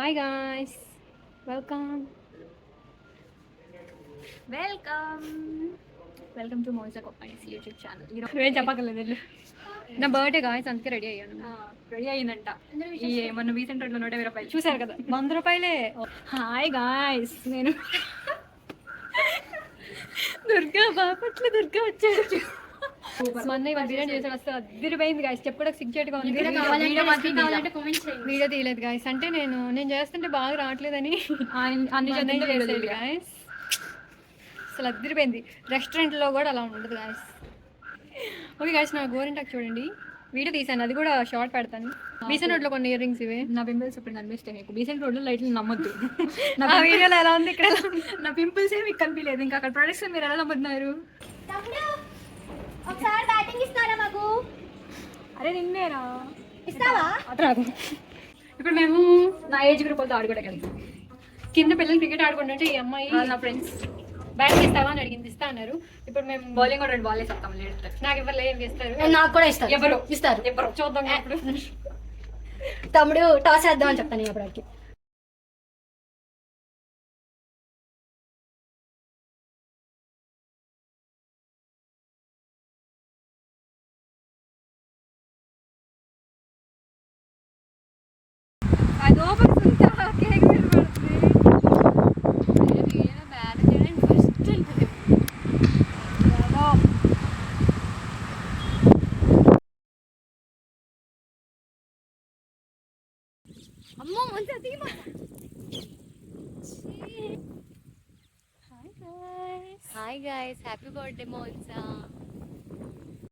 Hi guys, welcome welcome welcome to మోయిజా కొప్పైస్ YouTube channel. నువ్వేం చెప్పక్కర్లేదు. నా బర్త్డే గాయ్స్, అందుకే రెడీ అయ్యాను. రెడీ అయిందంట. ఈ మన వీసెంట్ రోడ్లో 120 చూసారు కదా, 100 రూపాయలే. హాయ్ గాయ్స్, నేను దుర్గా బాపట్ల దుర్గా వచ్చాడు. మొన్న ఇవాళ బిర్యానీ చేసాడు, అసలు అదిరిపోయింది గాయస్. చెప్పడానికి సిగ్గుచేటుగా ఉంది. వీడియో తీయలేదు గాయస్, అంటే నేను చేస్తుంటే బాగా రావట్లేదని అన్ని చేసేది గాయస్. అసలు అదిరిపోయింది. రెస్టారెంట్లో కూడా అలా ఉండదు గాయస్. ఓకే గాయస్, నా గోరింటాకు చూడండి, వీడియో తీసాను, అది కూడా షార్ట్ పెడతాను. బీసెంట్ రోడ్లో కొన్ని ఇయర్ రింగ్స్ ఇవే. నా పింపుల్స్ ఇప్పుడు కనిపిస్తాయి మీకు. బీసెంట్ రోడ్లో లైట్లు నమ్మొద్దు. నా వీడియోలో ఎలా ఉంది, ఇక్కడ నా పింపుల్స్ ఏమి మీకు కనిపించలేదు. ఇంకా అక్కడ ప్రొడక్ట్స్ మీరు ఎలా నమ్ముతున్నారు? ఒకసారి బ్యాటింగ్ ఇస్తారా మాకు? అరే నిన్నేరా ఇస్తావా? రాదు. ఇప్పుడు మేము నా ఏజ్ గ్రూప్ వాళ్ళతో ఆడుకోవడానికి కింద పిల్లలు క్రికెట్ ఆడుకుంటుంటే ఈ అమ్మాయి నా ఫ్రెండ్స్ బ్యాటింగ్ ఇస్తావా అని అడిగింది. ఇస్తా అన్నారు. ఇప్పుడు మేము బౌలింగ్ కూడా 2 బాల్ వేస్తాం. నాకు ఎవరు ఏం చేస్తారు? నాకు కూడా ఇస్తారు. ఎవరు ఇస్తారు? ఎవరు చూద్దాం. ఇప్పుడు తమ్ముడు టాస్ వేద్దాం అని చెప్తాను నేను అప్పటికి. అది ఓపెన్ కేక్ మీద పడుతుంది. అమ్మో మంచి అతికి హాయ్ గాయ్స్, హ్యాపీ బర్త్డే మోన్సా.